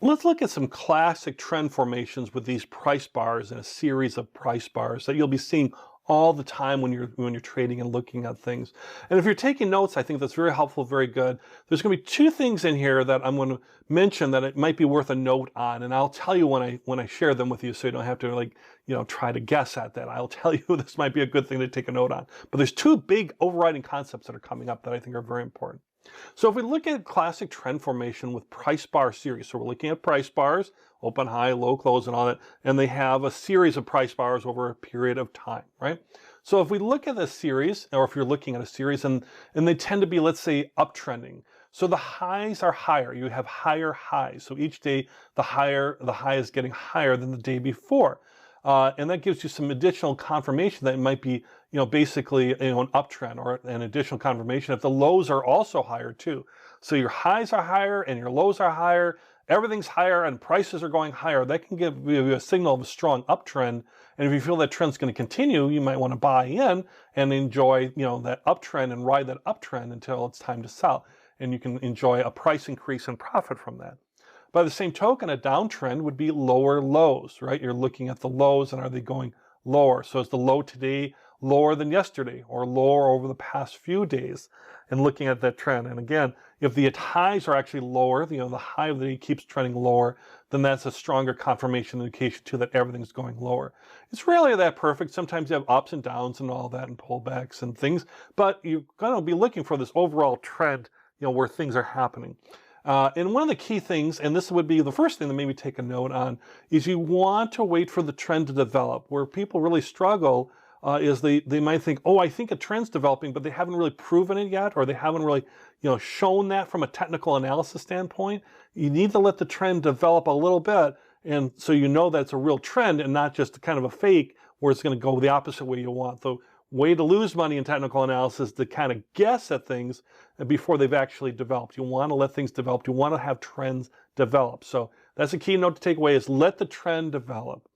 Let's look at some classic trend formations with these price bars and a series of price bars that you'll be seeing all the time when you're trading and looking at things. And if you're taking notes, I think that's very helpful, very good. There's going to be two things in here that I'm going to mention that it might be worth a note on, and I'll tell you when I share them with you, so you don't have to try to guess at that. I'll tell you this might be a good thing to take a note on. But there's two big overriding concepts that are coming up that I think are very important. So if we look at classic trend formation with price bar series, so we're looking at price bars, open, high, low, close, and all that, and they have a series of price bars over a period of time, right? So if we look at a series, or if you're looking at a series, and they tend to be, let's say, uptrending. So the highs are higher. You have higher highs. So each day, the high is getting higher than the day before. And that gives you some additional confirmation that it might be, basically, an uptrend or an additional confirmation if the lows are also higher too. So your highs are higher and your lows are higher, everything's higher and prices are going higher. That can give you a signal of a strong uptrend. And if you feel that trend's going to continue, you might want to buy in and enjoy, that uptrend and ride that uptrend until it's time to sell. And you can enjoy a price increase and profit from that. By the same token, a downtrend would be lower lows, right? You're looking at the lows and are they going lower? So is the low today lower than yesterday or lower over the past few days, and looking at that trend? And again, if the highs are actually lower, the high of the day keeps trending lower, then that's a stronger confirmation indication too that everything's going lower. It's rarely that perfect. Sometimes you have ups and downs and all that and pullbacks and things, but you're going to be looking for this overall trend, where things are happening. And one of the key things, and this would be the first thing that maybe take a note on, is you want to wait for the trend to develop. Where people really struggle is they might think, oh, I think a trend's developing, but they haven't really proven it yet, or they haven't really shown that from a technical analysis standpoint. You need to let the trend develop a little bit, and so that it's a real trend and not just kind of a fake where it's going to go the opposite way you want. The way to lose money in technical analysis to kind of guess at things before they've actually developed. You want to let things develop. You want to have trends develop. So that's a key note to take away, is let the trend develop.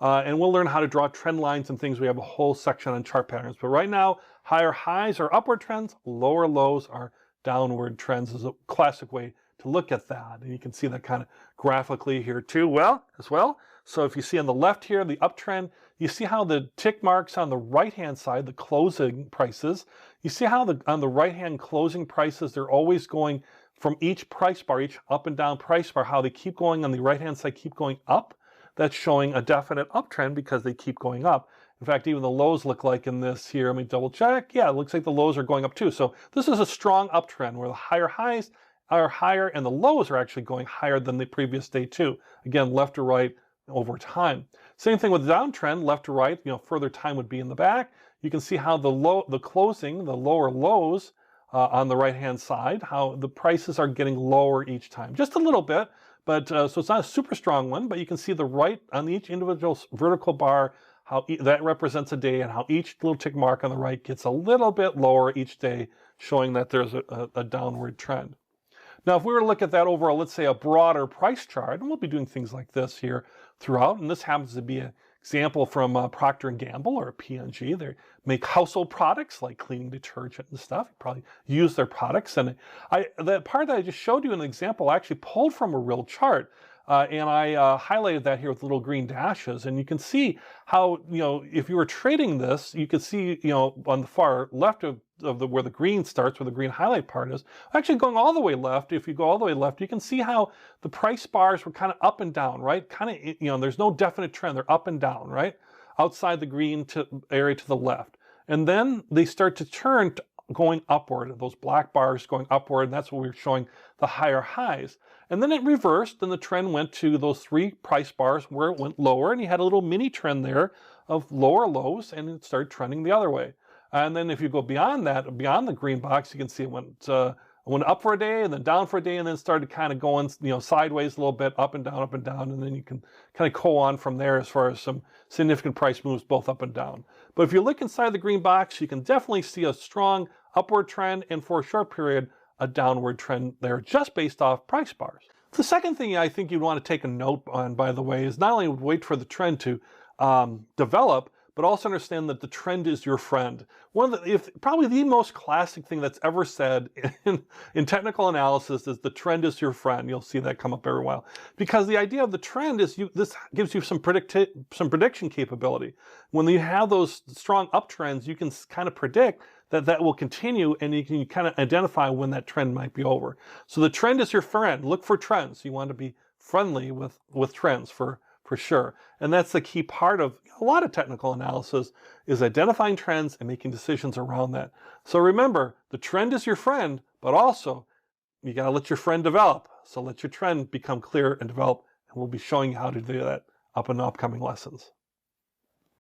And we'll learn how to draw trend lines and things. We have a whole section on chart patterns. But right now, higher highs are upward trends, lower lows are downward trends, is a classic way to look at that. And you can see that kind of graphically here too, as well. So if you see on the left here, the uptrend, you see how the tick marks on the right-hand side, the closing prices, you see how on the right-hand closing prices, they're always going from each price bar, each up and down price bar, how they keep going on the right-hand side, keep going up. That's showing a definite uptrend because they keep going up. In fact, even the lows look like in this here, let me double check. Yeah, it looks like the lows are going up too. So this is a strong uptrend where the higher highs are higher and the lows are actually going higher than the previous day too. Again, left to right over time. Same thing with the downtrend, left to right, further time would be in the back. You can see how the lower lows on the right-hand side, how the prices are getting lower each time. Just a little bit, but so it's not a super strong one, but you can see the right on each individual vertical bar, how that represents a day and how each little tick mark on the right gets a little bit lower each day, showing that there's a downward trend. Now, if we were to look at that over, let's say, a broader price chart, and we'll be doing things like this here throughout, and this happens to be an example from Procter & Gamble or P&G. They make household products like cleaning detergent and stuff. You probably use their products. And that part that I just showed you in an example, I actually pulled from a real chart. And I highlighted that here with little green dashes. And you can see how, if you were trading this, you could see, on the far left of where the green starts, where the green highlight part is, actually going all the way left. If you go all the way left, you can see how the price bars were kind of up and down, right? Kind of, there's no definite trend. They're up and down, right? Outside the green area to the left. And then they start to turn to going upward, those black bars going upward, and that's what we were showing, the higher highs. And then it reversed, and the trend went to those three price bars where it went lower, and you had a little mini trend there of lower lows, and it started trending the other way. And then if you go beyond that, beyond the green box, you can see it went up for a day, and then down for a day, and then started kind of going, sideways a little bit, up and down, and then you can kind of go on from there as far as some significant price moves both up and down. But if you look inside the green box, you can definitely see a strong upward trend, and for a short period, a downward trend there just based off price bars. The second thing I think you'd want to take a note on, by the way, is not only wait for the trend to develop, but also understand that the trend is your friend. Probably the most classic thing that's ever said in technical analysis is the trend is your friend. You'll see that come up every while. Because the idea of the trend is this gives you some prediction capability. When you have those strong uptrends, you can kind of predict that will continue, and you can kind of identify when that trend might be over. So the trend is your friend. Look for trends. You want to be friendly with trends for sure. And that's the key part of a lot of technical analysis, is identifying trends and making decisions around that. So remember, the trend is your friend, but also you got to let your friend develop. So let your trend become clear and develop, and we'll be showing you how to do that up in upcoming lessons.